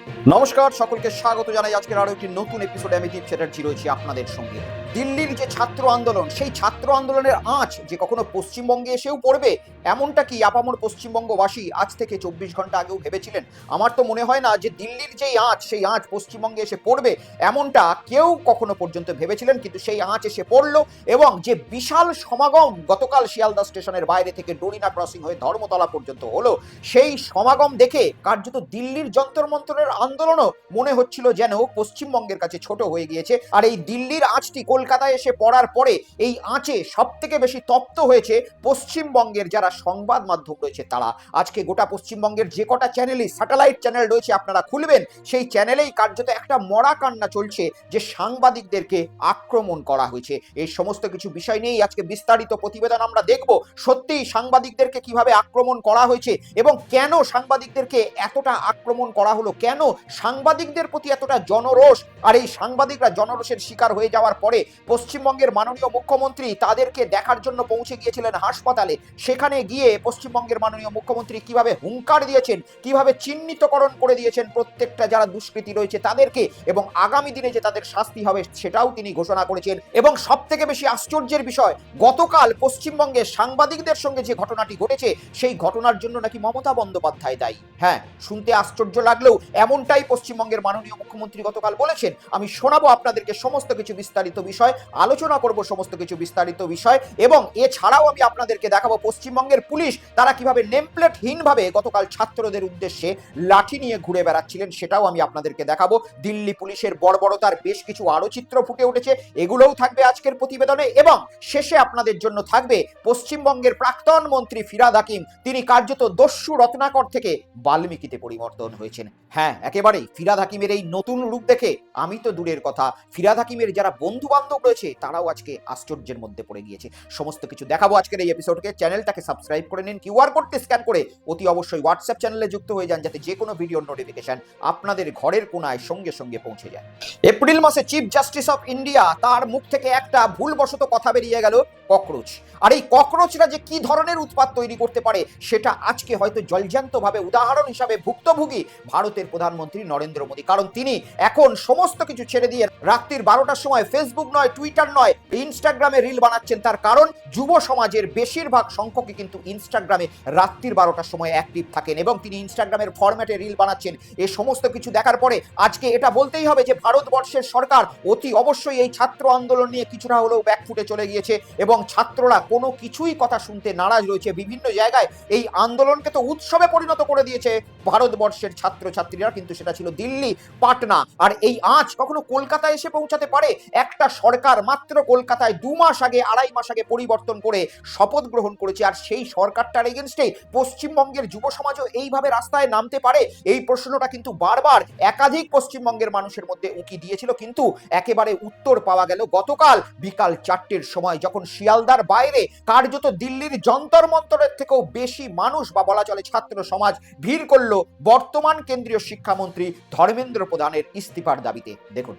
নমস্কার, সকলকে স্বাগত জানাই আজকের আরো একটি নতুন এপিসোডে। আমি দীপ চ্যাটার্জি রয়েছি আপনাদের সঙ্গে। দিল্লির যে ছাত্র আন্দোলন, সেই ছাত্র আন্দোলনের আঁচ যে কখনো পশ্চিমবঙ্গে এসেও পড়বে, এমনটা কি আপামর পশ্চিমবঙ্গবাসী আজ থেকে 24 ঘন্টা আগেও ভেবেছিলেন? আমার তো মনে হয় না যে দিল্লির যেই আঁচ, সেই আঁচ পশ্চিমবঙ্গে এসে পড়বে, এমনটা কেউ কখনো পর্যন্ত ভেবেছিলেন। কিন্তু সেই আঁচ এসে পড়লো, এবং যে বিশাল সমাগম গতকাল শিয়ালদা স্টেশনের বাইরে থেকে ডোরিনা ক্রসিং হয়ে ধর্মতলা পর্যন্ত হলো, সেই সমাগম দেখে কার্যত দিল্লির যন্তর মন্তরের আন্দোলনও মনে হচ্ছিল যেন পশ্চিমবঙ্গের কাছে ছোট হয়ে গিয়েছে। আর এই দিল্লির আঁচটি কলকাতায় এসে পড়ার পরে এই আঁচে সব থেকে বেশি তপ্ত হয়েছে পশ্চিমবঙ্গের যারা সংবাদ মাধ্যম রয়েছে তারা। আজকে গোটা পশ্চিমবঙ্গের যে কটা চ্যানেলই স্যাটেলাইট চ্যানেল রয়েছে আপনারা খুলবেন, সেই চ্যানেলেই কার্যত একটা মরা কান্না চলছে যে সাংবাদিকদেরকে আক্রমণ করা হয়েছে। এই সমস্ত কিছু বিষয় নিয়েই আজকে বিস্তারিত প্রতিবেদন আমরা দেখব। সত্যিই সাংবাদিকদেরকে কিভাবে আক্রমণ করা হয়েছে এবং কেন সাংবাদিকদেরকে এতটা আক্রমণ করা হলো, কেন সাংবাদিকদের প্রতি এতটা জনরোষ। আর এই সাংবাদিকরা জনরোষের শিকার হয়ে যাওয়ার পরে পশ্চিমবঙ্গের মাননীয় মুখ্যমন্ত্রী তাদেরকে দেখার জন্য পৌঁছে গিয়েছিলেন হাসপাতালে। সেখানে গিয়ে পশ্চিমবঙ্গের মাননীয় মুখ্যমন্ত্রী কিভাবে হুঙ্কার দিয়েছেন, কিভাবে চিহ্নিতকরণ করে দিয়েছেন প্রত্যেকটা যারা দুষ্কৃতী রয়েছে তাদেরকে, এবং আগামী দিনে যে তাদের শাস্তি হবে সেটাও তিনি ঘোষণা করেছেন। এবং সব থেকে বেশি আশ্চর্যের বিষয়, গতকাল পশ্চিমবঙ্গের সাংবাদিকদের সঙ্গে যে ঘটনাটি ঘটেছে, সেই ঘটনার জন্য নাকি মমতা বন্দ্যোপাধ্যায় দায়ী। হ্যাঁ, শুনতে আশ্চর্য লাগলেও এমনটাই পশ্চিমবঙ্গের মাননীয় মুখ্যমন্ত্রী গতকাল বলেছেন। আমি শোনাবো আপনাদেরকে সমস্ত কিছু বিস্তারিত বিষয়, আলোচনা করব সমস্ত কিছু বিস্তারিত বিষয়, এবং এছাড়াও আমি আপনাদেরকে দেখাবো পশ্চিমবঙ্গের পুলিশ তারা কিভাবে নেমপ্লেটহীনভাবে গতকাল ছাত্রদের উদ্দেশ্যে লাঠি নিয়ে ঘুরে বেড়াচ্ছিলেন, সেটাও আমি আপনাদেরকে দেখাবো। দিল্লি পুলিশের বর্বরতার বেশ কিছু আরো চিত্র ফুটে উঠেছে, এগুলোও থাকবে আজকের প্রতিবেদনে। এবং শেষে আপনাদের জন্য থাকবে পশ্চিমবঙ্গের প্রাক্তন মন্ত্রী ফিরহাদ হাকিম, তিনি কার্যত দস্যু রত্নাকর থেকে বাল্মীকিতে পরিবর্তন হয়েছেন। হ্যাঁ, একেবারেই ফিরহাদ হাকিমের এই নতুন রূপ দেখে আমি তো দূরের কথা, ফিরহাদ হাকিমের যারা বন্ধু বান্ধব রয়েছে তারাও আজকে আশ্চর্যের মধ্যে পড়ে গিয়েছে। সমস্ত কিছু দেখাবো আজকের এই এপিসোডকে। চ্যানেলটাকে সাবস্ক্রাইব করে নিন, কিউআর কোডটি স্ক্যান করে অতি অবশ্যই হোয়াটসঅ্যাপ চ্যানেলে যুক্ত হয়ে যান, যাতে যে কোনো ভিডিওর নোটিফিকেশন আপনাদের ঘরের কোনায় সঙ্গে সঙ্গে পৌঁছে যায়। এপ্রিল মাসে চিফ জাস্টিস অফ ইন্ডিয়া, তার মুখ থেকে একটা ভুলবশত কথা বেরিয়ে গেল ককরোচ। আর এই ককরোচরা যে কি ধরনের উৎপাত তৈরি করতে পারে সেটা আজকে হয়তো জলজ্যান্তভাবে উদাহরণ হিসাবে ভুক্তভোগী ভারতের প্রধানমন্ত্রী নরেন্দ্র মোদী। কারণ তিনি এখন সমস্ত কিছু ছেড়ে দিয়ে রাত্রির 12টার সময় ফেসবুক নয়, টুইটার নয়, ইনস্টাগ্রামে রিল বানাচ্ছেন। তার কারণ যুব সমাজের বেশিরভাগ সংখ্যকই কিন্তু ইনস্টাগ্রামে রাত্রির 12টার সময় অ্যাক্টিভ থাকেন, এবং তিনি ইনস্টাগ্রামের ফরম্যাটে রিল বানাচ্ছেন। এই সমস্ত কিছু দেখার পরে আজকে এটা বলতেই হবে যে ভারতবর্ষের সরকার অতি অবশ্যই এই ছাত্র আন্দোলন নিয়ে কিছুটা হলেও ব্যাকফুটে চলে গিয়েছে, এবং ছাত্ররা কোনো কিছুই কথা শুনতে নারাজ রয়েছে। বিভিন্ন জায়গায় এই আন্দোলনকে তো উৎসবে পরিণত করে দিয়েছে ভারতবর্ষের ছাত্রছাত্রীরা, কিন্তু সেটা ছিল দিল্লি, পাটনা। আর এই আঁচ কখনো কলকাতায় এসে পৌঁছাতে পারে? একটা সরকার মাত্র কলকাতায় 2 মাস আগে, 2.5 মাস আগে পরিবর্তন করে শপথ গ্রহণ করেছে, আর সেই সরকারটার এগেনস্টে পশ্চিমবঙ্গের যুব সমাজও এইভাবে রাস্তায় নামতে পারে? এই প্রশ্নটা কিন্তু বারবার একাধিক পশ্চিমবঙ্গের মানুষের মধ্যে উকি দিয়েছিল, কিন্তু একেবারে উত্তর পাওয়া গেল গতকাল বিকাল 4টের সময়, যখন শিয়ালদার বাইরে কার্যত দিল্লির যন্তর মন্তরের থেকেও বেশি মানুষ বা বলা চলে ছাত্র সমাজ ভিড় করল বর্তমান কেন্দ্রীয় শিক্ষামন্ত্রী ধর্মেন্দ্র প্রধানের ইস্তিফার দাবিতে। দেখুন।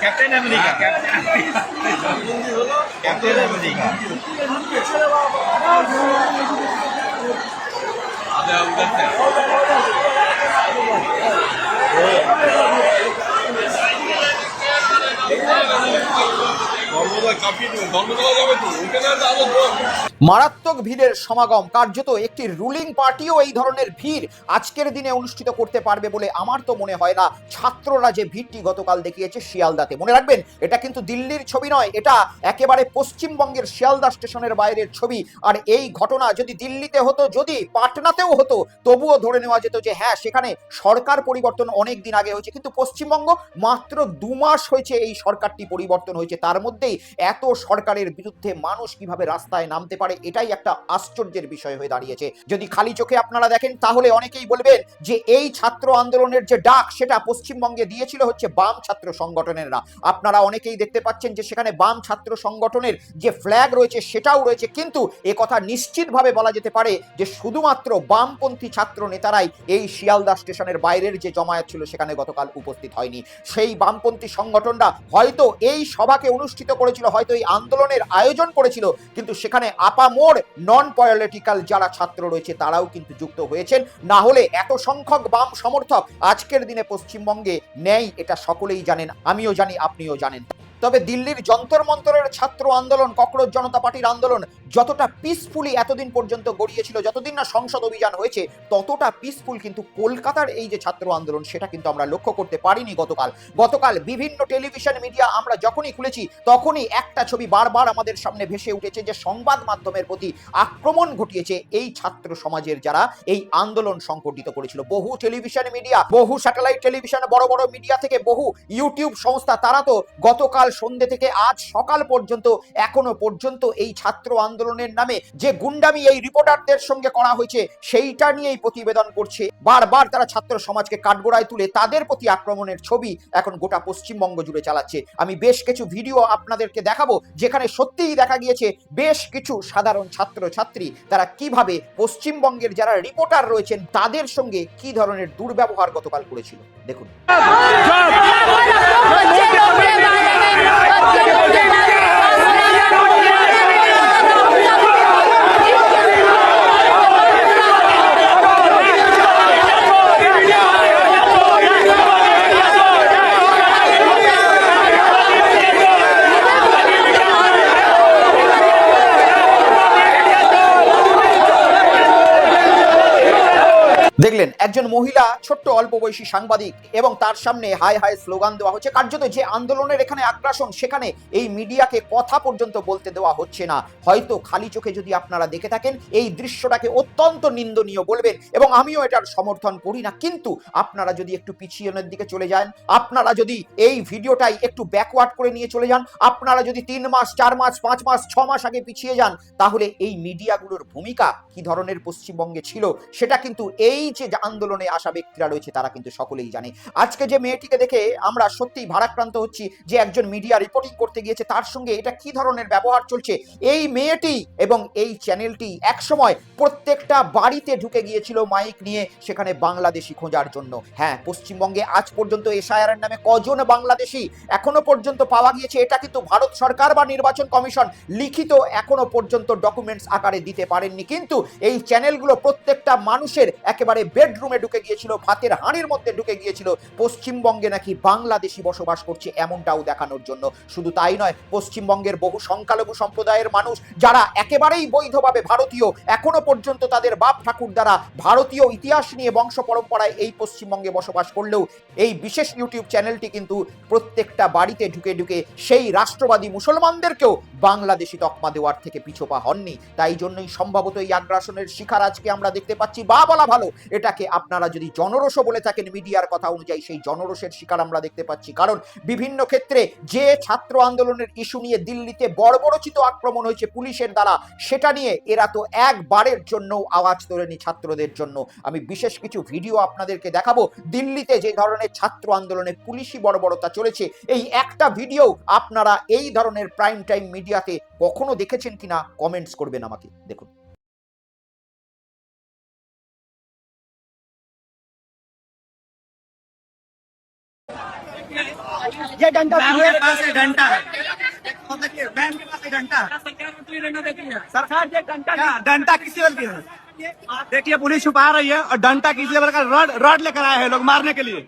कैप्टन अमेरिका कैप्टन अमेरिका आधा उधर से মারাত্মক ভিড়ের সমাগম, কার্যত একটি রুলিং পার্টিও এই ধরনের ভিড় আজকের দিনে অনুষ্ঠিত করতে পারবে বলে আমার তো মনে হয় না। ছাত্ররা যে ভিড়টি গতকাল দেখিয়েছে শিয়ালদাতে, মনে রাখবেন এটা কিন্তু দিল্লির ছবি নয়, এটা একেবারে পশ্চিমবঙ্গের শিয়ালদা স্টেশনের বাইরের ছবি। আর এই ঘটনা যদি দিল্লিতে হতো, যদি পাটনাতেও হতো, তবুও ধরে নেওয়া যেত যে হ্যাঁ, সেখানে সরকার পরিবর্তন অনেক দিন আগে হয়েছে। কিন্তু পশ্চিমবঙ্গ মাত্র 2 মাস হয়েছে এই সরকারটি পরিবর্তন হয়েছে, তার মধ্যেই এত সরকারের বিরুদ্ধে মানুষ কিভাবে রাস্তায় নামতে পারে, এটাই একটা আশ্চর্যের বিষয় হয়ে দাঁড়িয়েছে। যদি খালি চোখে আপনারা দেখেন তাহলে অনেকেই বলবেন যে এই ছাত্র আন্দোলনের যে ডাক সেটা পশ্চিমবঙ্গে দিয়েছিল হচ্ছে বাম ছাত্র সংগঠনেরা। আপনারা অনেকেই দেখতে পাচ্ছেন যে সেখানে বাম ছাত্র সংগঠনের যে ফ্ল্যাগ রয়েছে সেটাও রয়েছে, কিন্তু এ কথা নিশ্চিতভাবে বলা যেতে পারে যে শুধুমাত্র বামপন্থী ছাত্র নেতারাই এই শিয়ালদা স্টেশনের বাইরের যে জমায়েত ছিল সেখানে গতকাল উপস্থিত হয়নি। সেই বামপন্থী সংগঠনরা হয়তো এই সভাকে অনুষ্ঠিত করেছিল, হয়তো এই আন্দোলনের আয়োজন করেছিল, কিন্তু সেখানে আপামোর নন পলিটিক্যাল যারা ছাত্র রয়েছে তারাও কিন্তু যুক্ত হয়েছেন। না হলে এত সংখ্যক বাম সমর্থক আজকের দিনে পশ্চিমবঙ্গে নেই, এটা সকলেই জানেন, আমিও জানি, আপনিও জানেন। তবে দিল্লির যন্তর মন্তরের ছাত্র আন্দোলন, ককরোচ জনতা পার্টির আন্দোলন যতটা পিসফুলি এতদিন পর্যন্ত গড়িয়েছিল, যতদিন না সংসদ অভিযান হয়েছে ততটা পিসফুল কিন্তু কলকাতার এই যে ছাত্র আন্দোলন সেটা কিন্তু আমরা লক্ষ্য করতে পারিনি। গতকাল বিভিন্ন টেলিভিশন মিডিয়া আমরা যখনই খুলেছি তখনই একটা ছবি বারবার আমাদের সামনে ভেসে উঠেছে, যে সংবাদ মাধ্যমের প্রতি আক্রমণ ঘটিয়েছে এই ছাত্র সমাজের যারা এই আন্দোলন সংগঠিত করেছিল। বহু টেলিভিশন মিডিয়া, বহু স্যাটেলাইট টেলিভিশন, বড় বড় মিডিয়া থেকে বহু ইউটিউব সংস্থা, তারা তো গতকাল সন্ধ্যে থেকে আজ সকাল পর্যন্ত এখনো পর্যন্ত এই ছাত্র আন্দোলনের নামে যে গুন্ডামি এই রিপোর্টারদের সঙ্গে করা হয়েছে সেইটা নিয়েই প্রতিবেদন করছে। বারবার তারা ছাত্র সমাজকে কাঠগড়ায় তুলে তাদের প্রতি আক্রমণের ছবি এখন গোটা পশ্চিমবঙ্গ জুড়ে চালাচ্ছে। আমি বেশ কিছু ভিডিও আপনাদেরকে দেখাবো যেখানে সত্যিই দেখা গিয়েছে বেশ কিছু সাধারণ ছাত্র ছাত্রী তারা কিভাবে পশ্চিমবঙ্গের যারা রিপোর্টার রয়েছেন তাদের সঙ্গে কি ধরনের দুর্ব্যবহার গতকাল করেছিল। দেখুন। দেখলেন একজন মহিলা, ছোট্ট অল্প বয়সী সাংবাদিক, এবং তার সামনে হাই হাই স্লোগান দেওয়া হচ্ছে। কার্যত যে আন্দোলনের এখানে আগ্রাসন, সেখানে এই মিডিয়াকে কথা পর্যন্ত বলতে দেওয়া হচ্ছে না। হয়তো খালি চোখে যদি আপনারা দেখে থাকেন এই দৃশ্যটাকে অত্যন্ত নিন্দনীয় বলবেন, এবং আমিও এটার সমর্থন করি না। কিন্তু আপনারা যদি একটু পিছিয়ের দিকে চলে যান, আপনারা যদি এই ভিডিওটাই একটু ব্যাকওয়ার্ড করে নিয়ে চলে যান, আপনারা যদি 3 মাস 4 মাস 5 মাস 6 মাস আগে পিছিয়ে যান, তাহলে এই মিডিয়াগুলোর ভূমিকা কি ধরনের পশ্চিমবঙ্গে ছিল সেটা কিন্তু এই যে আন্দোলনে আসা ব্যক্তিরা রয়েছে তারা কিন্তু সকলেই জানে। আজকে যে মেয়েটিকে দেখে আমরা সত্যিই ভারাক্রান্ত হচ্ছি, যে একজন মিডিয়া রিপোর্টিং করতে গিয়েছে তার সঙ্গে এটা কি ধরনের ব্যবহার চলছে। এই মেয়েটি এবং এই চ্যানেলটি একসময় প্রত্যেকটা বাড়িতে ঢুকে গিয়েছিল মাইক নিয়ে, সেখানে বাংলাদেশি খোঁজার জন্য। হ্যাঁ, পশ্চিমবঙ্গে আজ পর্যন্ত এসআইআর এর নামে কজন বাংলাদেশি এখনো পর্যন্ত পাওয়া গিয়েছে এটা কিন্তু ভারত সরকার বা নির্বাচন কমিশন লিখিত এখনো পর্যন্ত ডকুমেন্টস আকারে দিতে পারেননি। কিন্তু এই চ্যানেলগুলো প্রত্যেকটা মানুষের একেবারে বেডরুমে ঢুকে গিয়েছিল, ভাতের হাঁড়ির মধ্যে ঢুকে গিয়েছিল, পশ্চিমবঙ্গে নাকি বাংলাদেশি বসবাস করছে এমনটাও দেখানোর জন্য। শুধু তাই নয়, পশ্চিমবঙ্গের বহু সংখ্যালঘু সম্প্রদায়ের মানুষ যারা একেবারেই বৈধভাবে ভারতীয়, এখনো পর্যন্ত তাদের বাপ ঠাকুর দ্বারা ভারতীয় ইতিহাস নিয়ে বংশ পরম্পরায় এই পশ্চিমবঙ্গে বসবাস করলেও এই বিশেষ ইউটিউব চ্যানেলটি কিন্তু প্রত্যেকটা বাড়িতে ঢুকে ঢুকে সেই রাষ্ট্রবাদী মুসলমানদেরকেও বাংলাদেশি তকমা দেওয়ার থেকে পিছপা হননি। তাই জন্যই সম্ভবত এই আগ্রাসনের শিকার আজকে আমরা দেখতে পাচ্ছি, বা বলা ভালো এটাকে আপনারা যদি জনরোষ বলে থাকেন মিডিয়ার কথা অনুযায়ী, সেই জনরোষের শিকার আমরা দেখতে পাচ্ছি। কারণ বিভিন্ন ক্ষেত্রে যে ছাত্র আন্দোলনের ইস্যু নিয়ে দিল্লিতে বর্বরচিত আক্রমণ হয়েছে পুলিশের দ্বারা, সেটা নিয়ে এরা তো একবারের জন্য আওয়াজ তোলেনি ছাত্রদের জন্য। আমি বিশেষ কিছু ভিডিও আপনাদেরকে দেখাবো দিল্লিতে যে ধরনের ছাত্র আন্দোলনে পুলিশি বর্বরতা চলেছে। এই একটা ভিডিও আপনারা এই ধরনের প্রাইম টাইম মিডিয়াতে কখনো দেখেছেন কিনা কমেন্টস করবেন আমাকে। দেখুন। ये डंडा के पास है डंडा है मैम के पास है डंडा सरकार ये डंडा डंडा किसी लेवल की है देखिए पुलिस छुपा रही है और डंडा किसी लेवल का रॉड लेकर आए हैं लोग मारने के लिए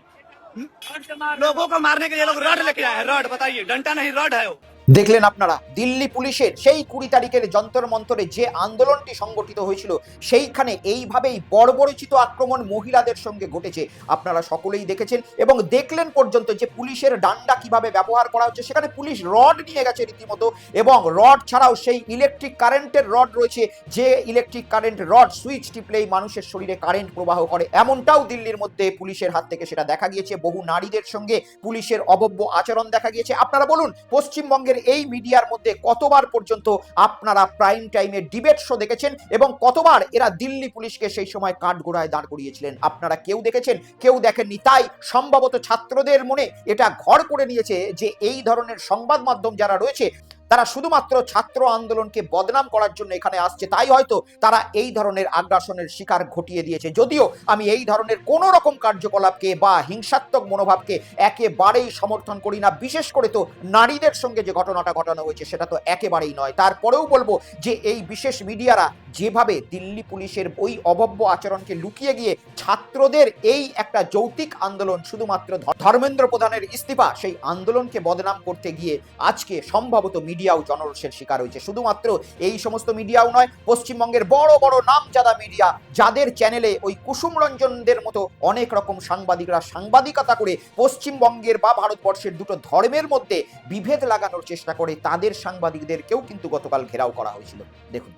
लोगों को मारने के लिए लोग रॉड लेके आए हैं रॉड बताइए डंडा नहीं रॉड है वो দেখলেন আপনারা দিল্লি পুলিশের সেই 20 তারিখের যন্তর মন্তরে যে আন্দোলনটি সংগঠিত হয়েছিল সেইখানে এইভাবেই বর্বরচিত আক্রমণ মহিলাদের সঙ্গে ঘটেছে। আপনারা সকলেই দেখেছেন এবং দেখলেন পর্যন্ত যে পুলিশের ডান্ডা কিভাবে ব্যবহার করা হচ্ছে। সেখানে পুলিশ রড নিয়ে গেছে রীতিমতো, এবং রড ছাড়াও সেই ইলেকট্রিক কারেন্টের রড রয়েছে, যে ইলেকট্রিক কারেন্ট রড সুইচ টিপলেই মানুষের শরীরে কারেন্ট প্রবাহ করে, এমনটাও দিল্লির মধ্যে পুলিশের হাত থেকে সেটা দেখা গিয়েছে। বহু নারীদের সঙ্গে পুলিশের অভব্য আচরণ দেখা গিয়েছে। আপনারা বলুন পশ্চিমবঙ্গের এই মিডিয়ার মধ্যে কতবার পর্যন্ত আপনারা প্রাইম টাইমে ডিবেট শো দেখেছেন, এবং কতবার এরা দিল্লি পুলিশকে সেই সময় কাঠগড়ায় দাঁড় করিয়েছিলেন? আপনারা কেউ দেখেছেন? কেউ দেখেননি। তাই সম্ভবত ছাত্রদের মনে এটা ঘর করে নিয়েছে যে এই ধরনের সংবাদ মাধ্যম যারা রয়েছে তারা শুধুমাত্র ছাত্র আন্দোলনকে বদনাম করার জন্য এখানে আসছে, তাই হয়তো তারা এই ধরনের আগ্রাসনের শিকার ঘটিয়ে দিয়েছে। যদিও আমি এই ধরনের কোনো রকম কার্যকলাপকে বা হিংসাত্মক মনোভাবকে একেবারেই সমর্থন করি না। বিশেষ করে তো নারীদের সঙ্গে যে ঘটনাটা ঘটানো হয়েছে সেটা তো একেবারেই নয়। তারপরেও বলবো যে এই বিশেষ মিডিয়ারা যেভাবে দিল্লি পুলিশের ওই অভব্য আচরণকে লুকিয়ে গিয়ে ছাত্রদের এই একটা যৌক্তিক আন্দোলন, শুধুমাত্র ধর্মেন্দ্র প্রধানের ইস্তিফা, সেই আন্দোলনকে বদনাম করতে গিয়ে আজকে সম্ভবত মিডিয়াও জনরোষের শিকার হয়েছে। শুধুমাত্র এই সমস্ত মিডিয়াও নয়, পশ্চিমবঙ্গের বড় বড় নামজাদা মিডিয়া, যাদের চ্যানেলে ওই কুসুম রঞ্জনদের মতো অনেক রকম সাংবাদিকরা সাংবাদিকতা করে পশ্চিমবঙ্গের বা ভারতবর্ষের দুটো ধর্মের মধ্যে বিভেদ লাগানোর চেষ্টা করে, তাদের সাংবাদিকদেরকেও কিন্তু গতকাল ঘেরাও করা হয়েছিল। দেখুন।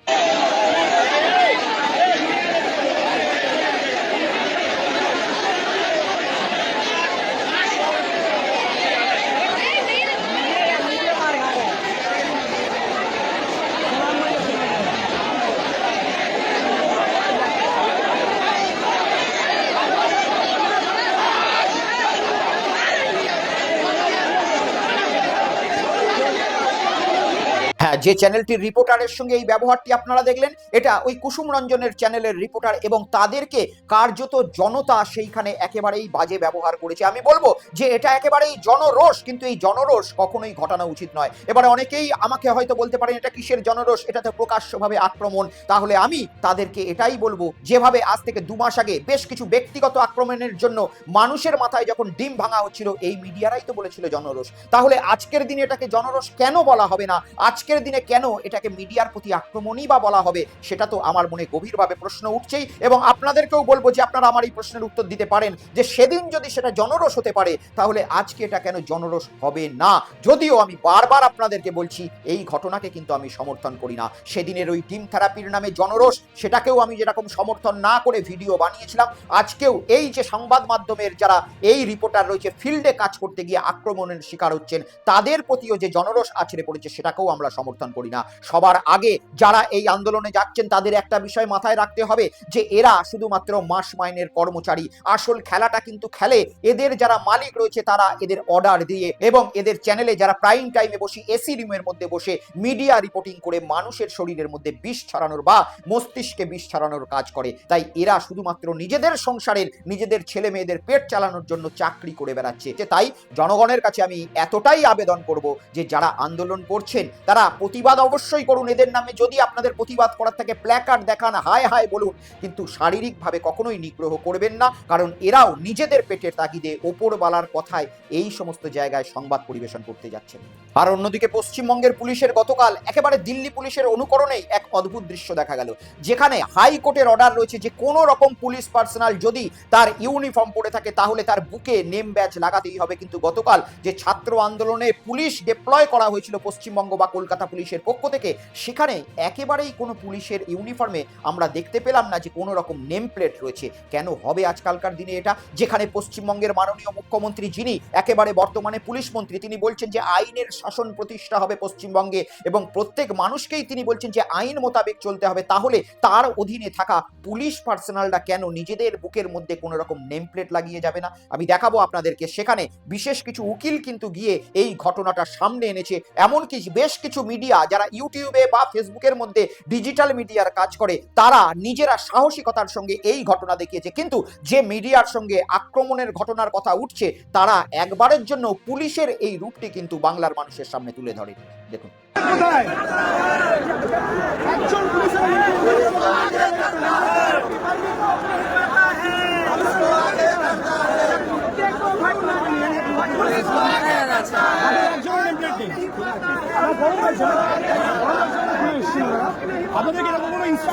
হ্যাঁ, যে চ্যানেলটির রিপোর্টারের সঙ্গে এই ব্যবহারটি আপনারা দেখলেন, এটা ওই কুসুম রঞ্জনের চ্যানেলের রিপোর্টার, এবং তাদেরকে কার্যত জনতা সেইখানে একেবারেই বাজে ব্যবহার করেছে। আমি বলবো যে এটা একেবারেই জনরোষ, কিন্তু এই জনরোষ কখনোই ঘটানো উচিত নয়। এবারে অনেকেই আমাকে হয়তো বলতে পারেন এটা কিসের জনরোষ, এটা তো প্রকাশ্যভাবে আক্রমণ। তাহলে আমি তাদেরকে এটাই বলবো, যেভাবে আজ থেকে 2 মাস আগে বেশ কিছু ব্যক্তিগত আক্রমণের জন্য মানুষের মাথায় যখন ডিম ভাঙা হচ্ছিল, এই মিডিয়ারাই তো বলেছিল জনরোষ। তাহলে আজকের দিনে এটাকে জনরোষ কেন বলা হবে না? আজকের দিনে কেন এটাকে মিডিয়ার প্রতি আক্রমণই বা বলা হবে? সেটা তো আমার মনে গভীরভাবে প্রশ্ন উঠছেই। এবং আপনাদেরকেও বলবো যে আপনারা আমার এই প্রশ্নের উত্তর দিতে পারেন যে সেদিন যদি সেটা জনরোষ হতে পারে, তাহলে আজকে এটা কেন জনরোষ হবে না? যদিও আমি বারবার আপনাদেরকে বলছি, এই ঘটনাকে কিন্তু আমি সমর্থন করি না। সেদিনের ওই টিম থেরাপির নামে জনরোষ, সেটাকেও আমি যেরকম সমর্থন না করে ভিডিও বানিয়েছিলাম, আজকেও এই যে সংবাদ মাধ্যমের যারা এই রিপোর্টার রয়েছে, ফিল্ডে কাজ করতে গিয়ে আক্রমণের শিকার হচ্ছেন, তাদের প্রতিও যে জনরোষ আছড়ে পড়েছে, সেটাকেও আমরা সমর্থন করি না। সবার আগে যারা এই আন্দোলনে যাচ্ছেন, তাদের একটা বিষয় মাথায় রাখতে হবে যে এরা শুধুমাত্র মাস মাইনের কর্মচারী। আসল খেলাটা কিন্তু খেলে এদের যারা মালিক রয়েছে, তারা এদের অর্ডার দিয়ে, এবং এদের চ্যানেলে যারা প্রাইম টাইমে বসে এসি রুমের মধ্যে বসে মিডিয়া রিপোর্টিং করে মানুষের শরীরের মধ্যে বিষ ছড়ানোর বা মস্তিষ্কে বিষ ছড়ানোর কাজ করে। তাই এরা শুধুমাত্র নিজেদের সংসারের, নিজেদের ছেলে মেয়েদের পেট চালানোর জন্য চাকরি করে বেড়াচ্ছে। তাই জনগণের কাছে আমি এতটাই আবেদন করব যে যারা আন্দোলন করছেন, তারা প্রতিবাদ অবশ্যই করুন। এদের নামে যদি আপনাদের প্রতিবাদ করার থাকে, প্ল্যাকার্ড দেখান, হায় হায় বলুন, কিন্তু শারীরিকভাবে কখনোই নিগ্রহ করবেন না, কারণ এরাও নিজেদের পেটের তাগিদে ওপরওয়ালার কথায় এই সমস্ত জায়গায় সংবাদ পরিবেশন করতে যাচ্ছেন। আর অন্যদিকে পশ্চিমবঙ্গের পুলিশের গতকাল একেবারে দিল্লি পুলিশের অনুকরণেই এক অদ্ভুত দৃশ্য দেখা গেল, যেখানে হাইকোর্টের অর্ডার রয়েছে যে কোনো রকম পুলিশ পার্সোনাল যদি তার ইউনিফর্ম পরে থাকে, তাহলে তার বুকে নেম ব্যাজ লাগাতেই হবে। কিন্তু গতকাল যে ছাত্র আন্দোলনে পুলিশ ডিপ্লয় করা হয়েছিল পশ্চিমবঙ্গ বা কলকাতা পুলিশের পক্ষ থেকে, সেখানে একেবারেই কোনো পুলিশের ইউনিফর্মে আমরা দেখতে পেলাম না যে কোনো রকম নেম প্লেট রয়েছে। কেন হবে আজকালকার দিনে এটা, যেখানে পশ্চিমবঙ্গের মাননীয় মুখ্যমন্ত্রী, যিনি একেবারে বর্তমানে পুলিশ মন্ত্রী, তিনি বলছেন যে আইনের শাসন প্রতিষ্ঠা হবে পশ্চিমবঙ্গে, এবং প্রত্যেক মানুষকেই তিনি বলছেন যে আইন মোতাবেক চলতে হবে। তাহলে তার অধীনে থাকা পুলিশ পার্সোনালরা কেন নিজেদের বুকের মধ্যে কোনো রকম নেম প্লেট লাগিয়ে যাবে না? আমি দেখাবো আপনাদেরকে। সেখানে বিশেষ কিছু উকিল কিন্তু গিয়ে এই ঘটনাটা সামনে এনেছে। এমনকি বেশ কিছু মিডিয়া যারা ইউটিউবে বা ফেসবুকের মধ্যে ডিজিটাল মিডিয়ার কাজ করে, তারা নিজেরা সাহসিকতার সঙ্গে এই ঘটনা দেখিয়েছে। কিন্তু যে মিডিয়ার সঙ্গে আক্রমণের ঘটনার কথা উঠছে, তারা একবারের জন্য পুলিশের এই রূপটি কিন্তু বাংলার মানুষের সামনে তুলে ধরে। দেখুন।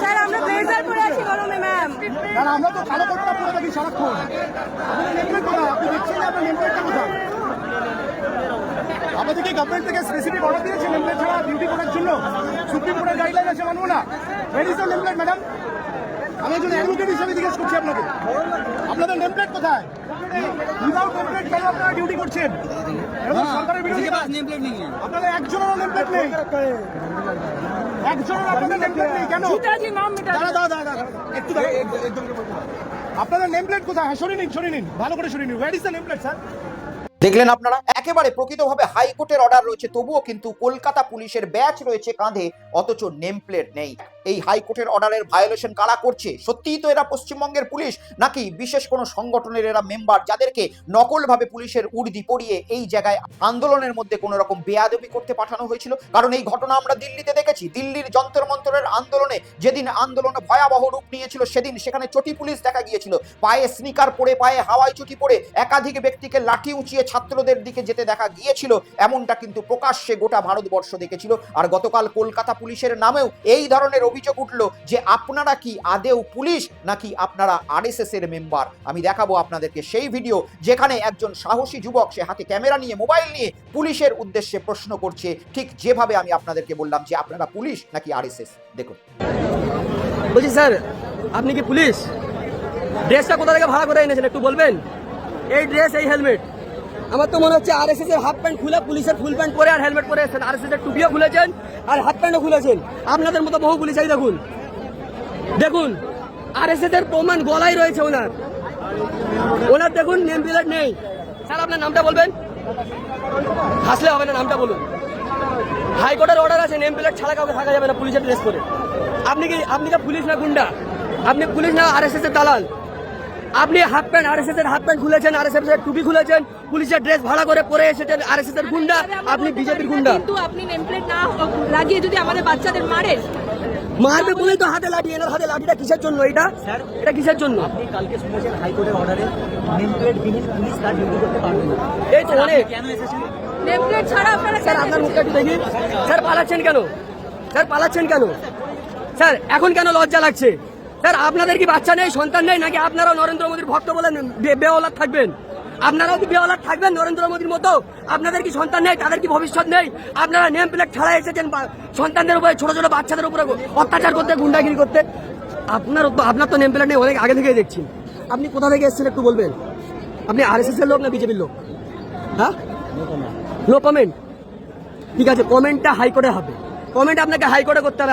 স্যার আমরা ব্লেজার পরে আছি গরমে ম্যাম। না আমরা তো কালো কোটটা পরে থাকি সারাক্ষণ। আপনাদের নেমপ্লেট কোথায়? আপনি দেখছেন না আপনার নেমপ্লেটটা কোথায়? আপনাদেরকে গভর্নমেন্ট থেকে স্পেসিফিক অর্ডার দিয়েছে নেমপ্লেট ছাড়া ডিউটি করার জন্য? সুপ্রিম কোর্টের গাইডলাইন আছে, মানবো না? Where is the nameplate madam? আমি একজন অ্যাডভোকেট হিসেবে জিজ্ঞেস করছি আপনাকে, আপনাদের নেমপ্লেট কোথায়? উইদাউট নেমপ্লেট কেন আপনারা ডিউটি করছেন? এরকম সরকারের বিরোধী নেমপ্লেট নেই, আপনাদের একজনেরও নেমপ্লেট নেই, একজনের আপনাদের নেমপ্লেট নেই কেন? দাঁড়া একটু আপনাদের নেমপ্লেট কোথায়? হ্যাঁ সরিয়ে নিন, ভালো করে সরিয়ে নিন। Where is the nameplate sir? দেখলেন আপনারা, একেবারে প্রকৃতভাবে হাইকোর্টের অর্ডার রয়েছে, তবুও কিন্তু কলকাতা পুলিশের ব্যাচ রয়েছে কাঁধে, অথচ নেম প্লেট নেই। এই হাইকোর্টের অর্ডারের ভায়োলেশন কারা করছে? সত্যিই তো এরা পশ্চিমবঙ্গের পুলিশ, নাকি বিশেষ কোনো সংগঠনের এরা মেম্বার, যাদেরকে নকলভাবে পুলিশের উর্দি পরিয়ে এই জায়গায় আন্দোলনের মধ্যে কোনো রকম বেয়াদবি করতে পাঠানো হয়েছিল? কারণ এই ঘটনা আমরা দিল্লিতে দেখেছি। দিল্লির যন্তর মন্তরের আন্দোলনে যেদিন আন্দোলন ভয়াবহ রূপ নিয়েছিল, সেদিন সেখানে চটি পুলিশ দেখা গিয়েছিল, পায়ে স্নিকার পরে, পায়ে হাওয়াই চটি পরে একাধিক ব্যক্তিকে লাঠি উঁচিয়ে ছাত্রদের দিকে যেতে দেখা গিয়েছিল। এমনটা কিন্তু প্রকাশ্যে গোটা ভারতবর্ষ দেখেছিল। আর গতকাল কলকাতা পুলিশের নামেও এই ধরনের অভিযোগ উঠলো যে আপনারা কি আদেও পুলিশ, নাকি আপনারা আরএসএস এর মেম্বার। আমি দেখাবো আপনাদেরকে সেই ভিডিও, যেখানে একজন সাহসী যুবক, সে হাতে ক্যামেরা নিয়ে, মোবাইল নিয়ে পুলিশের উদ্দেশ্যে প্রশ্ন করছে, ঠিক যেভাবে আমি আপনাদেরকে বললাম যে আপনারা পুলিশ নাকি আরএসএস। দেখুন। বলছি স্যার, আপনি কি পুলিশ? ড্রেসটা কোথা থেকে ভাড়া করে এনেছেন একটু বলবেন? এই ড্রেস, এই হেলমেট, আমার তো মনে হচ্ছে আরএসএস এর হাফ প্যান্ট খুলে পুলিশের ফুল প্যান্ট পরে আর হেলমেট পরে এসেছেন। আরএসএস এর টুপিও খুলেছেন আর হাফ প্যান্টও খুলেছেন। আপনাদের মতো বহু পুলিশ, এই দেখুন দেখুন, আরএসএস এর প্রমাণ গলায় রয়েছে ওনার দেখুন, নেম প্লেট নেই। স্যার আপনার নামটা বলবেন? হাসলে হবে না, নামটা বলুন। হাইকোর্টের অর্ডার আছে, নেম প্লেট ছাড়া কাউকে থাকা যাবে না পুলিশের ড্রেস পরে। আপনি কি পুলিশ না গুন্ডা? আপনি পুলিশ না আরএসএস এর দালাল? আপনি হাফ প্যান্ট, আরএসএস এর হাফ প্যান্ট খুলেছেন, আরএসএস এর টুপি খুলেছেন, পুলিশের ড্রেস ভাড়া করে পরে এসেছেন, আরএসএস এর গুন্ডা, আপনি বিজেপির গুন্ডা। কিন্তু আপনি নেম প্লেট না লাগিয়ে যদি আমাদের বাচ্চাদের মারেন, মারবে বলেই তো হাতে লাঠি। এনার হাতে লাঠিটা কিসের জন্য? এটা কিসের জন্য? আপনি কালকে শুনেছেন হাইকোর্টের অর্ডারে নেম প্লেট বিহীন পুলিশ তার ডিউটি করতে পারবে না। এই তো অনেক। কেন এসেছেন? নেম প্লেট ছাড়া আপনারা স্যার আপনার মুখটা একটু দেখি। স্যার পালাচ্ছেন কেন? স্যার পালাচ্ছেন কেন? স্যার এখন কেন লজ্জা লাগছে? স্যার আপনাদের কি বাচ্চা নেই, সন্তান নেই, নাকি আপনারাও নরেন্দ্র মোদীর ভক্ত বলে বেওলাদ থাকবেন? আপনারাও কি বেওলাদ থাকবেন নরেন্দ্র মোদীর মতো? আপনাদের কি সন্তান নেই? তাদের কি ভবিষ্যৎ নেই? আপনারা নেম প্লেট ছাড়া এসেছেন সন্তানদের উপরে, ছোট ছোট বাচ্চাদের উপরে অত্যাচার করতে, গুন্ডাগিরি করতে। আপনার তো নেম প্লেট নেই, অনেক আগে থেকেই দেখছি। আপনি কোথা থেকে এসেছেন একটু বলবেন? আপনি আরএসএস এর লোক না বিজেপির লোক? হ্যাঁ, নো কমেন্ট। ঠিক আছে, কমেন্টটা হাইকোর্টে হবে। কমেন্ট আপনাকে হাইকোর্টে করতে হবে।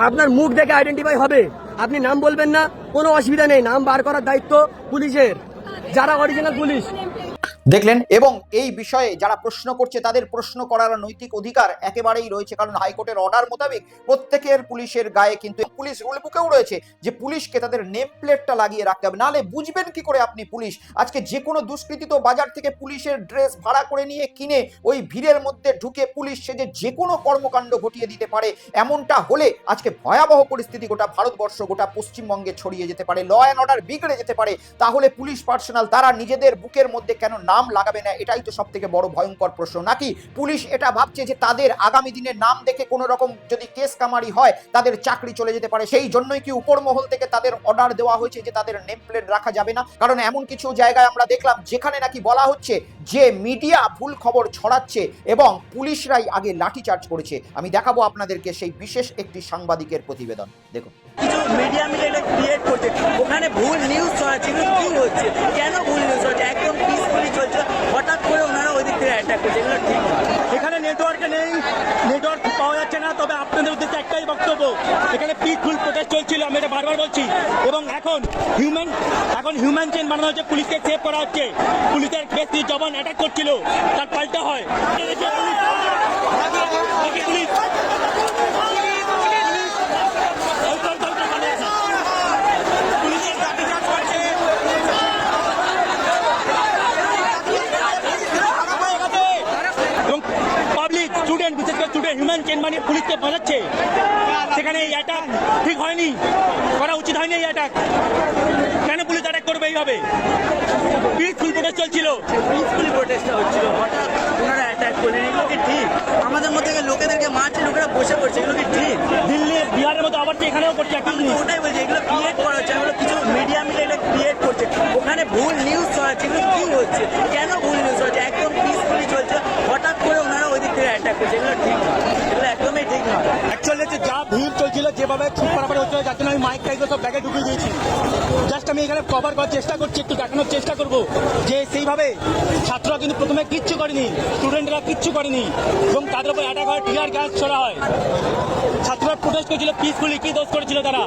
আপনার মুখ দেখে আইডেন্টিফাই হবে। আপনি নাম বলবেন না, কোনো অসুবিধা নেই। নাম বার করার দায়িত্ব পুলিশের, যারা অরিজিনাল পুলিশ। দেখলেন, এবং এই বিষয়ে যারা প্রশ্ন করছে তাদের প্রশ্ন করার নৈতিক অধিকার একেবারেই রয়েছে, কারণ হাইকোর্টের অর্ডার মোতাবেক প্রত্যেকের পুলিশের গায়ে কিন্তু পুলিশ রুল বুকেও রয়েছে যে পুলিশকে তাদের নেম প্লেটটা লাগিয়ে রাখতে হবে, নাহলে বুঝবেন কি করে আপনি পুলিশ? আজকে যে কোনো দুষ্কৃতী তো বাজার থেকে পুলিশের ড্রেস ভাড়া করে নিয়ে কিনে ওই ভিড়ের মধ্যে ঢুকে পুলিশ সেজে যে কোনো কর্মকাণ্ড ঘটিয়ে দিতে পারে। এমনটা হলে আজকে ভয়াবহ পরিস্থিতি গোটা ভারতবর্ষ, গোটা পশ্চিমবঙ্গে ছড়িয়ে যেতে পারে, ল অ্যান্ড অর্ডার বিগড়ে যেতে পারে। তাহলে পুলিশ পার্সোনাল তারা নিজেদের বুকের মধ্যে কেন নাম লাগাবে না? এটাই তো সব থেকে বড় ভয়ঙ্কর প্রশ্ন। নাকি পুলিশ এটা ভাবছে যে তাদের আগামী দিনের নাম দেখে কোনো রকম যদি কেস কামারি হয় তাদের চাকরি চলে যেতে পারে? সেই জন্যই কি উপর মহল থেকে তাদের অর্ডার দেওয়া হয়েছে যে তাদের নেম প্লেট রাখা যাবে না? কারণ এমন কিছু জায়গায় আমরা দেখলাম যেখানে নাকি বলা হচ্ছে যে মিডিয়া ভুল খবর ছড়াচ্ছে এবং পুলিশরাই আগে লাঠিচার্জ করেছে। আমি দেখাবো আপনাদেরকে সেই বিশেষ একটি সাংবাদিকের প্রতিবেদন। দেখুন। কিছু মিডিয়া মিলে এটা ক্রিয়েট করছে, ওখানে ভুল নিউজ ছড়াচ্ছে। এগুলো কি হচ্ছে? কেন ভুল নিউজ হচ্ছে? একদম পিসফুলি চলছে, হঠাৎ করে ওনারা ওই দিক থেকে অ্যাটাক করছে। এগুলো ঠিক নয়। এখানে নেটওয়ার্কে নেই, নেটওয়ার্ক পাওয়া যাচ্ছে না। তবে আপনাদের উদ্দেশ্যে একটাই বক্তব্য, এখানে পিসফুল প্রোটেস্ট চলছিল, আমি এটা বারবার বলছি। এবং এখন হিউম্যান চেইন বানানো হচ্ছে, পুলিশকে সেভ করা হচ্ছে। পুলিশের বেশ জবান অ্যাটাক করছিল, তার পাল্টা হয়। হিউম্যান চেইন বানিয়ে পুলিশকে বাজাচ্ছে। সেখানে এই অ্যাটাক ঠিক হয়নি, করা উচিত হয়নি। এই অ্যাটাক কেন পুলিশ অ্যাটাক করবে এইভাবে? পিসফুল প্রোটেস্ট চলছিল, পিসফুলি প্রোটেস্টটা হচ্ছিল, হঠাৎ ওনারা অ্যাটাক করলেন। এগুলো কি ঠিক? আমাদের মধ্যে লোকেদেরকে মারছে, লোকেরা বসে পড়ছে। এগুলো কি ঠিক? দিল্লি বিহারের মতো আবার এখানেও করছে। আমি তো ওটাই বলছি, এগুলো ক্রিয়েট করা হচ্ছে। এগুলো কিছু মিডিয়া মিলে এটা ক্রিয়েট করছে, ওখানে ভুল নিউজ ছড়াচ্ছে। এগুলো কি হচ্ছে? কেন ভুল নিউজ ছড়াচ্ছে? একদম পিসফুলি চলছে, হঠাৎ করে ওনারা ওই দিক থেকে অ্যাটাক করছে। এগুলো ঠিক নয়, এগুলো একদমই ঠিক নয়। অ্যাকচুয়ালি যা ভিড় চলছিল, যেভাবে খুব পারাপার হচ্ছিল, যার জন্য আমি মাইক টাইপ সব ব্যাগে ঢুকিয়ে দিয়েছি। জাস্ট আমি আমি এখানে কভার করার চেষ্টা করছি, একটু দেখানোর চেষ্টা করব যে সেইভাবে ছাত্ররা কিন্তু প্রথমে কিচ্ছু করেনি, স্টুডেন্টরা কিচ্ছু করেনি এবং তাদের উপর অ্যাটাক হয়, টিয়ার গ্যাস ছোড়া হয়। ছাত্ররা প্রোটেস্ট করেছিল পিসফুলি, কি দোষ করেছিল তারা?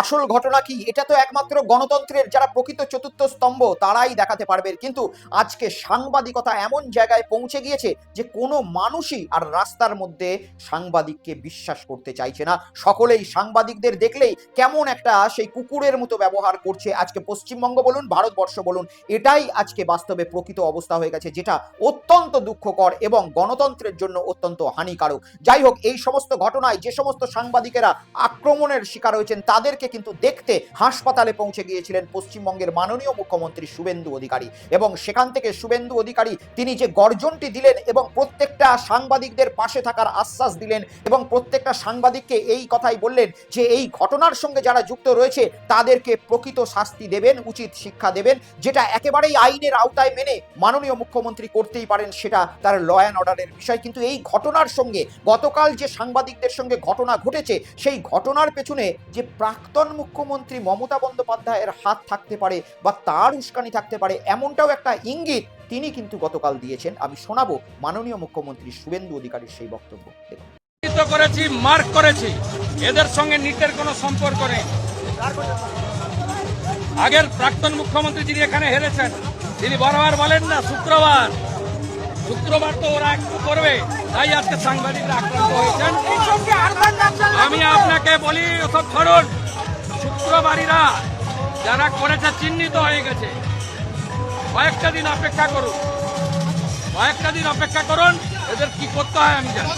আসল ঘটনা কি এটা তো একমাত্র গণতন্ত্রের যারা প্রকৃত চতুর্থ স্তম্ভ তারাই দেখাতে পারবে, কিন্তু আজকে সাংবাদিকতা এমন জায়গায় পৌঁছে গিয়েছে যে কোনো মানুষই আর রাস্তার মধ্যে সাংবাদিককে বিশ্বাস করতে চাইছে না। সকলেই সাংবাদিকদের দেখলেই কেমন একটা সেই কুকুরের মতো ব্যবহার করছে। আজকে পশ্চিমবঙ্গ বলুন, ভারতবর্ষ বলুন, এটাই আজকে বাস্তবে প্রকৃত অবস্থা হয়ে গেছে, যেটা অত্যন্ত দুঃখকর এবং গণতন্ত্রের জন্য অত্যন্ত হানিকারক। যাই হোক, এই সমস্ত ঘটনায় যে সমস্ত সাংবাদিকেরা আক্রমণের শিকার হয়েছেন তাদেরকে কিন্তু দেখতে হাসপাতালে পৌঁছে গিয়েছিলেন পশ্চিমবঙ্গের মাননীয় মুখ্যমন্ত্রী শুভেন্দু অধিকারী, এবং সেখান থেকে শুভেন্দু অধিকারী তিনি যে গর্জনটি দিলেন এবং প্রত্যেকটা সাংবাদিকদের পাশে থাকার আশ্বাস দিলেন এবং প্রত্যেকটা সাংবাদিককে এই কথাই বললেন যে এই ঘটনার সঙ্গে যারা যুক্ত রয়েছে তাদেরকে প্রকৃত শাস্তি দেবেন, উচিত শিক্ষা দেবেন, যেটা একেবারেই আইনের আওতায় মেনে মাননীয় মুখ্যমন্ত্রী করতেই পারেন, সেটা তার ল অ্যান্ড অর্ডারের বিষয়। কিন্তু এই ঘটনার সঙ্গে গতকাল যে সাংবাদিকদের সঙ্গে ঘটনা ঘটেছে সেই ঘটনার পেছনে যে প্রাক্তন মুখ্যমন্ত্রী মমতা বন্দ্যোপাধ্যায়ের হাত থাকতে পারে বা তার উস্কানি থাকতে পারে, এমনটাও একটা ইঙ্গিত তিনি কিন্তু গতকাল দিয়েছেন। আমি শোনাবো মাননীয় মুখ্যমন্ত্রী শুভেন্দু অধিকারীর সেই বক্তব্য। দেখুন। করেছি, মার্ক করেছি, এদের সঙ্গে নিটের কোনো সম্পর্ক নেই। আগের প্রাক্তন মুখ্যমন্ত্রী যিনি এখানে হেরেছেন তিনি বারবার বলেন না শুক্রবার তো ওরা একটু করবে, তাই আজকে সাংবাদিকরা আক্রান্ত হয়েছেন। আমি আপনাকে বলি ওসব ছাড়ুন, শুক্রবারীরা যারা করেছে চিহ্নিত হয়ে গেছে। কয়েকটা দিন অপেক্ষা করুন, এদের কি করতে হয় আমি জানি।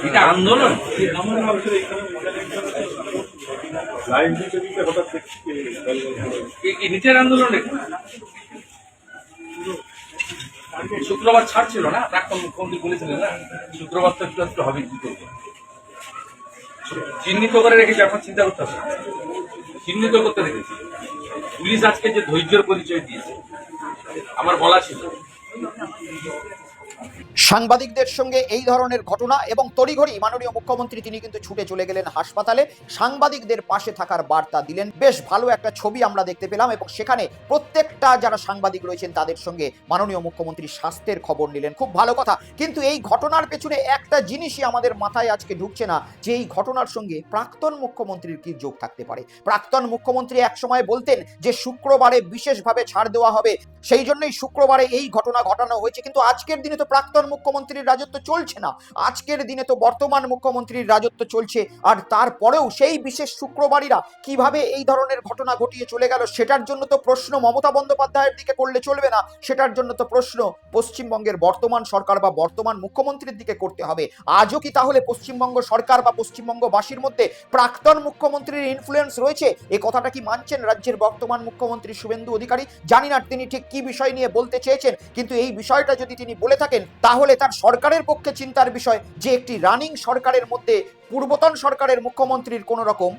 এটা আন্দোলন নিচের আন্দোলন শুক্রবার ছাড় ছিল না, প্রাক্তন মুখ্যমন্ত্রী বলেছিলেন না শুক্রবার তো একটু হবে, কি করবো চিহ্নিত করে রেখেছি। আপনার চিন্তা করতে হবে, চিহ্নিত করতে রেখেছি। পুলিশ আজকে যে ধৈর্যের পরিচয় দিয়েছে আমার বলা ছিল। সাংবাদিকদের সঙ্গে এই ধরনের ঘটনা এবং তড়িঘড়ি মাননীয় মুখ্যমন্ত্রী তিনি কিন্তু ছুটে চলে গেলেন হাসপাতালে, সাংবাদিকদের পাশে থাকার বার্তা দিলেন। বেশ ভালো একটা ছবি আমরা দেখতে পেলাম এবং সেখানে প্রত্যেকটা যারা সাংবাদিক রয়েছেন তাদের সঙ্গে মাননীয় মুখ্যমন্ত্রী স্বাস্থ্যের খবর নিলেন, খুব ভালো কথা। কিন্তু এই ঘটনার পেছনে একটা জিনিসই আমাদের মাথায় আজকে ঢুকছে না, যে এই ঘটনার সঙ্গে প্রাক্তন মুখ্যমন্ত্রীর কি যোগ থাকতে পারে। প্রাক্তন মুখ্যমন্ত্রী একসময় বলতেন যে শুক্রবারে বিশেষভাবে ছাড় দেওয়া হবে, সেই জন্যই শুক্রবারে এই ঘটনা ঘটানো হয়েছে। কিন্তু আজকের দিনে তো প্রাক্তন মুখ্যমন্ত্রীর রাজত্ব চলছে না, আজকের দিনে তো বর্তমান মুখ্যমন্ত্রীর রাজত্ব চলছে। আর তারপরেও সেই বিশেষ শুক্রবারীরা কিভাবে এই ধরনের ঘটনা ঘটিয়ে চলে গেল, সেটার জন্য তো প্রশ্ন মমতা বন্দ্যোপাধ্যায়ের দিকে করলে চলবে না, সেটার জন্য তো প্রশ্ন পশ্চিমবঙ্গের বর্তমান সরকার বা বর্তমান মুখ্যমন্ত্রীর দিকে করতে হবে। আজও কি তাহলে পশ্চিমবঙ্গ সরকার বা পশ্চিমবঙ্গবাসীর মধ্যে প্রাক্তন মুখ্যমন্ত্রীর ইনফ্লুয়েন্স রয়েছে? এই কথাটা কি মানছেন রাজ্যের বর্তমান মুখ্যমন্ত্রী শুভেন্দু অধিকারী? জানি না তিনি ঠিক কি বিষয় নিয়ে বলতে চেয়েছেন, কিন্তু এই বিষয়টা যদি তিনি বলে থাকেন তাহলে তার সরকারের পক্ষে চিন্তার বিষয় যে একটি রানিং সরকারের মধ্যে পূর্বতন সরকারের মুখ্যমন্ত্রীর কোন রকম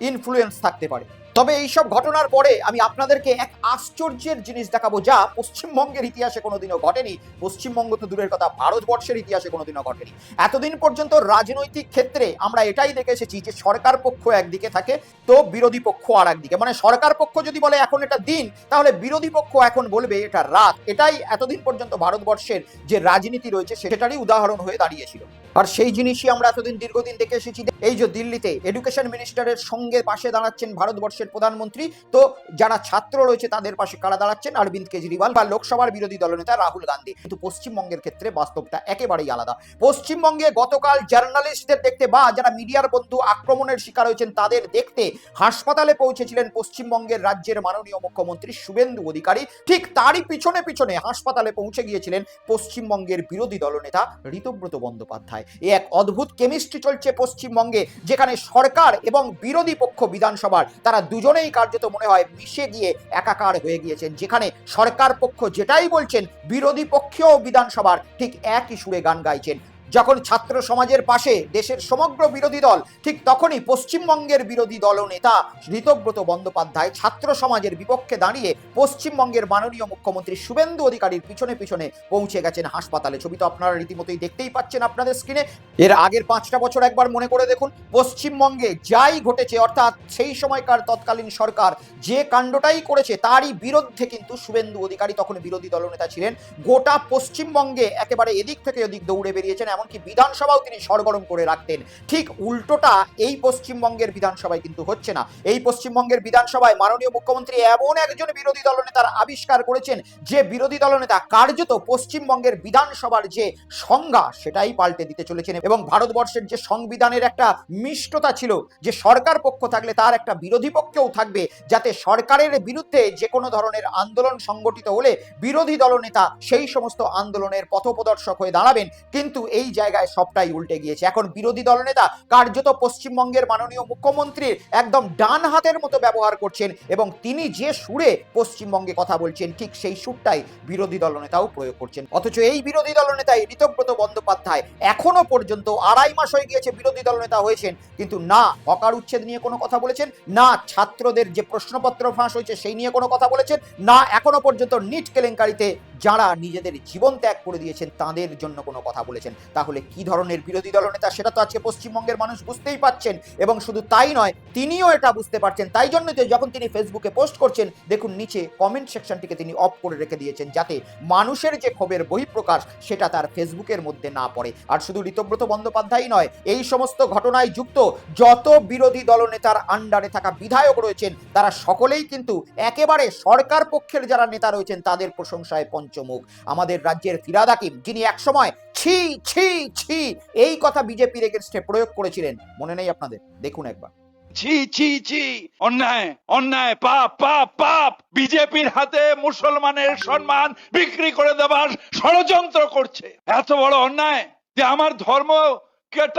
ইনফ্লুয়েন্স থাকতে পারে। তবে এইসব ঘটনার পরে আমি আপনাদেরকে এক আশ্চর্যের জিনিস দেখাবো, যা পশ্চিমবঙ্গের ইতিহাসে কোনোদিনও ঘটেনি। পশ্চিমবঙ্গ তো দূরের কথা, ভারতবর্ষের ইতিহাসে কোনোদিনও ঘটেনি। এতদিন পর্যন্ত রাজনৈতিক ক্ষেত্রে আমরা এটাই দেখে এসেছি যে সরকার পক্ষ একদিকে থাকে তো বিরোধী পক্ষ আর একদিকে, মানে সরকার পক্ষ যদি বলে এখন এটা দিন, তাহলে বিরোধী পক্ষ এখন বলবে এটা রাত। এটাই এতদিন পর্যন্ত ভারতবর্ষের যে রাজনীতি রয়েছে সেটারই উদাহরণ হয়ে দাঁড়িয়েছিল। আর সেই জিনিসই আমরা এতদিন দীর্ঘদিন দেখে এসেছি। এই যে দিল্লিতে এডুকেশন মিনিস্টারের সঙ্গে পাশে দাঁড়াচ্ছেন ভারতবর্ষের প্রধানমন্ত্রী, তো যারা ছাত্র রয়েছে তাদের পাশে কারা দাঁড়াচ্ছেন? অরবিন্দ কেজরিওয়াল বা লোকসভার বিরোধী দলনেতা রাহুল গান্ধী। কিন্তু পশ্চিমবঙ্গের ক্ষেত্রে বাস্তবটা একেবারেই আলাদা। পশ্চিমবঙ্গে গতকাল জার্নালিস্টদের দেখতে বা যারা মিডিয়ার বন্ধু আক্রমণের শিকার হয়েছেন তাদের দেখতে হাসপাতালে পৌঁছেছিলেন পশ্চিমবঙ্গের রাজ্যের মাননীয় মুখ্যমন্ত্রী শুভেন্দু অধিকারী। ঠিক তারই পিছনে পিছনে হাসপাতালে পৌঁছে গিয়েছিলেন পশ্চিমবঙ্গের বিরোধী দলনেতা ঋতব্রত বন্দ্যোপাধ্যায়। এক অদ্ভুত কেমিস্ট্রি চলছে পশ্চিমবঙ্গে, যেখানে সরকার এবং বিরোধী পক্ষ বিধানসভার তারা দুজনেই কার্যত মনে হয় মিশে গিয়ে একাকার হয়ে গিয়েছেন, যেখানে সরকার পক্ষ যেটাই বলছেন বিরোধী পক্ষেও বিধানসভার ঠিক একই সুরে গান গাইছেন। যখন ছাত্র সমাজের পাশে দেশের সমগ্র বিরোধী দল, ঠিক তখনই পশ্চিমবঙ্গের বিরোধী দলনেতা ঋতব্রত বন্দ্যোপাধ্যায় ছাত্র সমাজের বিপক্ষে দাঁড়িয়ে পশ্চিমবঙ্গের মাননীয় মুখ্যমন্ত্রী শুভেন্দু অধিকারীর পিছনে পিছনে পৌঁছে গেছেন হাসপাতালে। ছবি তো আপনারা রীতিমতোই দেখতেই পাচ্ছেন আপনাদের স্ক্রিনে। এর আগের 5টা বছর একবার মনে করে দেখুন, পশ্চিমবঙ্গে যাই ঘটেছে, অর্থাৎ সেই সময়কার তৎকালীন সরকার যে কাণ্ডটাই করেছে তারই বিরুদ্ধে কিন্তু শুভেন্দু অধিকারী তখন বিরোধী দলনেতা ছিলেন। গোটা পশ্চিমবঙ্গে একেবারে এদিক থেকে ওদিক দৌড়ে বেরিয়েছেন, এমনকি বিধানসভাও তিনি সরগরম করে রাখতেন। ঠিক উল্টোটা এই পশ্চিমবঙ্গের বিধানসভায় কিন্তু হচ্ছে না। এই পশ্চিমবঙ্গের বিধানসভায় মাননীয় মুখ্যমন্ত্রী এমন একজন বিরোধী দলনেতার আবিষ্কার করেছেন, যে বিরোধী দলনেতা কার্যত পশ্চিমবঙ্গের বিধানসভার যে সংজ্ঞা সেটাই পাল্টে দিতে চলেছেন। এবং ভারতবর্ষের যে সংবিধানের একটা মিষ্টতা ছিল, যে সরকার পক্ষ থাকলে তার একটা বিরোধী পক্ষেও থাকবে, যাতে সরকারের বিরুদ্ধে যে কোনো ধরনের আন্দোলন সংগঠিত হলে বিরোধী দলনেতা সেই সমস্ত আন্দোলনের পথপ্রদর্শক হয়ে দাঁড়াবেন। কিন্তু এই জায়গায় সবটাই উল্টে গিয়েছে। এখন বিরোধী দলনেতা কার্যত পশ্চিমবঙ্গের মাননীয় মুখ্যমন্ত্রীর একদম ডান হাতের মতো ব্যবহার করছেন, এবং তিনি যে সুরে পশ্চিমবঙ্গে কথা বলছেন ঠিক সেই সুরটাই বিরোধী দলনেতাও প্রয়োগ করছেন। অথচ এই বিরোধী দলনেতা ঋতব্রত বন্দ্যোপাধ্যায় এখনো পর্যন্ত 2.5 মাস হয়ে গিয়েছে বিরোধী দলনেতা হয়েছেন, কিন্তু না হকার উচ্ছেদ নিয়ে কোনো কথা বলেছেন, না ছাত্রদের যে প্রশ্নপত্র ফাঁস হয়েছে সেই নিয়ে কোনো কথা বলেছেন, না এখনো পর্যন্ত নিট কেলেঙ্কারিতে যারা নিজেদের জীবন ত্যাগ করে দিয়েছেন তাদের জন্য কোনো কথা বলেছেন। তাহলে কি ধরনের বিরোধী দলনেতা সেটা তো আজকে পশ্চিমবঙ্গের মানুষ বুঝতেই পাচ্ছেন। এবং শুধু তাই নয়, তিনিও এটা বুঝতে পারছেন। তাই জন্যই তো যখন তিনি ফেসবুকে পোস্ট করছেন, দেখুন নিচে কমেন্ট সেকশনটিকে তিনি অফ করে রেখে দিয়েছেন, যাতে মানুষের যে ক্ষোভের বহিঃপ্রকাশ সেটা তার ফেসবুকের মধ্যে না পড়ে। আর শুধু ঋতব্রত বন্দ্যোপাধ্যায় নয়, এই সমস্ত ঘটনায় যুক্ত যত বিরোধী দলনেতার আন্ডারে থাকা বিধায়ক রয়েছেন তারা সকলেই কিন্তু একেবারে সরকার পক্ষের যারা নেতা রয়েছেন তাদের প্রশংসায় পঞ্চমুখ। আমাদের রাজ্যের ফিরহাদ হাকিম, যিনি একসময় ছি ছি ছি এই কথা বিজেপির এগেনস্টে প্রয়োগ করেছিলেন, মনে নেই আপনাদের? দেখুন একবার। ছি ছি ছি, অন্যায় অন্যায়, পাপ পাপ পাপ, বিজেপির হাতে মুসলমানের সম্মান বিক্রি করে দেবার ষড়যন্ত্র করছে। এত বড় অন্যায় যে আমার ধর্ম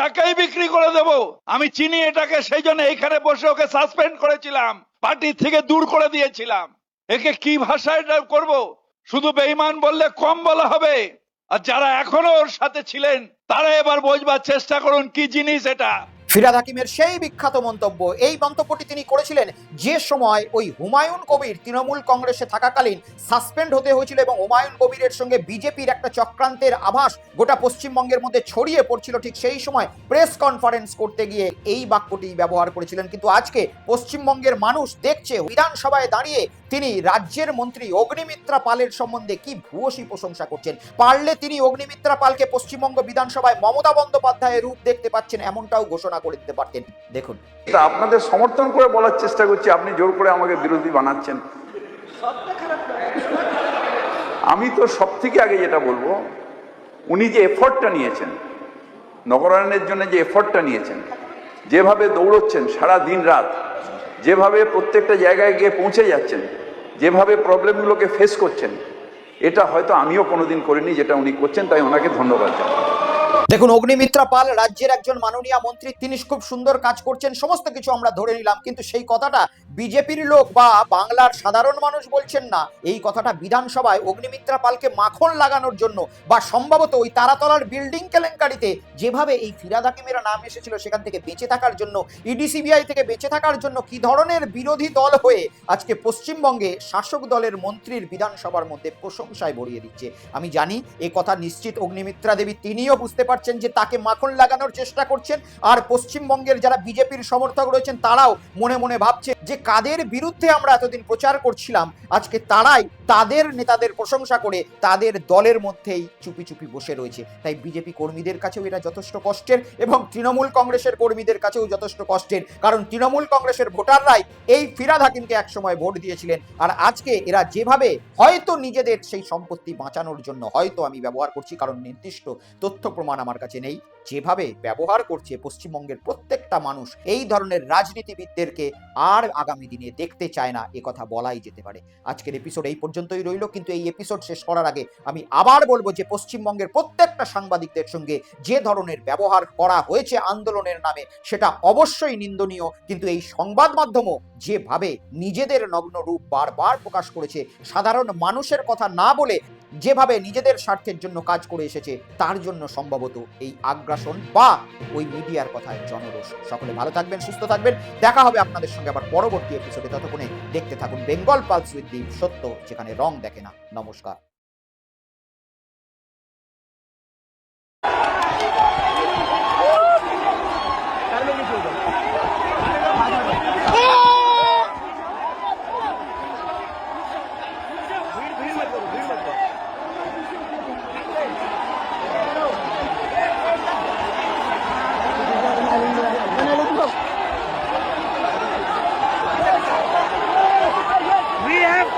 টাকাই বিক্রি করে দেব। আমি চিনি এটাকে, সেই জন্য এইখানে বসে ওকে সাসপেন্ড করেছিলাম, পার্টি থেকে দূর করে দিয়েছিলাম। একে কি ভাষায় করব? শুধু বেঈমান বললে কম বলা হবে। আর যারা এখনো ওর সাথে ছিলেন তারা এবার বোঝবার চেষ্টা করুন কি জিনিস এটা। ফিরহাদ হাকিমের সেই বিখ্যাত মন্তব্য, এই মন্তব্যটি তিনি করেছিলেন যে সময় ওই হুমায়ুন কবির তৃণমূল কংগ্রেসে থাকাকালীন সাসপেন্ড হতে হয়েছিল, এবং হুমায়ুন কবিরের সঙ্গে বিজেপির একটা চক্রান্তের আভাস গোটা পশ্চিমবঙ্গের মধ্যে ছড়িয়ে পড়ছিল। ঠিক সেই সময় প্রেস কনফারেন্স করতে গিয়ে এই বাক্যটি ব্যবহার করেছিলেন। কিন্তু আজকে পশ্চিমবঙ্গের মানুষ দেখছে, বিধানসভায় দাঁড়িয়ে তিনি রাজ্যের মন্ত্রী অগ্নিমিত্রা পালের সম্বন্ধে কি ভূয়সী প্রশংসা করছেন। পারলে তিনি অগ্নিমিত্রা পালকে পশ্চিমবঙ্গ বিধানসভায় মমতা বন্দ্যোপাধ্যায়ের রূপ দেখতে পাচ্ছেন, এমনটাও ঘোষণা করে দিতে পারতেন। দেখুন, আপনাদের সমর্থন করে বলার চেষ্টা করছি, আপনি জোর করে আমাকে বিরোধী বানাচ্ছেন। আমি তো সব থেকে আগে যেটা বলবো, উনি যে এফোর্টটা নিয়েছেন, নগরায়ণের জন্য যে এফোর্টটা নিয়েছেন, যেভাবে দৌড়চ্ছেন সারা দিন রাত, যেভাবে প্রত্যেকটা জায়গায় গিয়ে পৌঁছে যাচ্ছেন, যেভাবে প্রবলেমগুলোকে ফেস করছেন, এটা হয়তো আমিও কোনোদিন করিনি যেটা উনি করছেন, তাই ওনাকে ধন্যবাদ জানাই। দেখুন, অগ্নিমিত্রা পাল রাজ্যের একজন মাননীয় মন্ত্রী, তিনি খুব সুন্দর কাজ করছেন, সমস্ত কিছু আমরা ধরে নিলাম, কিন্তু সেই কথাটা বিজেপির লোক বা বাংলার সাধারণ মানুষ বলছেন না। এই কথাটা বিধানসভায় অগ্নিমিত্রা পালকে মাখন লাগানোর জন্য, বা সম্ভবত ওই তারাতলার বিল্ডিং কেলেঙ্কারিতে যেভাবে এই ফিরহাদ হাকিমের নাম এসেছিল সেখান থেকে বেঁচে থাকার জন্য, ইডি সিবিআই থেকে বেঁচে থাকার জন্য কি ধরনের বিরোধী দল হয়ে আজকে পশ্চিমবঙ্গে শাসক দলের মন্ত্রীর বিধানসভার মধ্যে প্রশংসায় ভরিয়ে দিচ্ছে। আমি জানি এই কথা নিশ্চিত অগ্নিমিত্রা দেবী তিনিও বুঝতে পারছেন যে তাকে মাখন লাগানোর চেষ্টা করছেন, আর পশ্চিমবঙ্গের যারা বিজেপির সমর্থক রয়েছেন তারাও মনে মনে ভাবছে যে কাদের বিরুদ্ধে আমরা এতদিন প্রচার করছিলাম, আজকে তারাই তাদের নেতাদের প্রশংসা করে তাদের দলের মধ্যেই চুপি চুপি বসে রয়েছে। তাই বিজেপি কর্মীদের কাছেও এটা যথেষ্ট কষ্টের, এবং তৃণমূল কংগ্রেসের কর্মীদের কাছেও যথেষ্ট কষ্টের, কারণ তৃণমূল কংগ্রেসের ভোটাররাই এই ফিরহাদ হাকিমকে একসময় ভোট দিয়েছিলেন। আর আজকে এরা যেভাবে হয়তো নিজেদের সেই সম্পত্তি বাঁচানোর জন্য, হয়তো আমি ব্যবহার করছি কারণ নির্দিষ্ট তথ্য প্রমাণ আমার কাছে নেই, যেভাবে ব্যবহার করছে পশ্চিমবঙ্গের প্রত্যেকটা মানুষ এই ধরনের রাজনীতিবিদদেরকে আর আগামী দিনে দেখতে চায় না, এ কথা বলাই যেতে পারে। আজকের এপিসোড এই পর্যন্তই রইল, কিন্তু এই এপিসোড শেষ করার আগে আমি আবার বলবো যে পশ্চিমবঙ্গের প্রত্যেকটা সাংবাদিকদের সঙ্গে যে ধরনের ব্যবহার করা হয়েছে আন্দোলনের নামে সেটা অবশ্যই নিন্দনীয়, কিন্তু এই সংবাদ মাধ্যমও যেভাবে নিজেদের নগ্ন রূপ বারবার প্রকাশ করেছে, সাধারণ মানুষের কথা না বলে যেভাবে নিজেদের স্বার্থের জন্য কাজ করে এসেছে তার জন্য সম্ভবত এই আগ্রাসন বা ওই মিডিয়ার কথায় জনরোষ। সকলে ভালো থাকবেন, সুস্থ থাকবেন, দেখা হবে আপনাদের সঙ্গে আবার পরবর্তী এপিসোডে। ততক্ষণে দেখতে থাকুন বেঙ্গল পালস উইথ দীপ, সত্য যেখানে রং দেখে না। নমস্কার। We have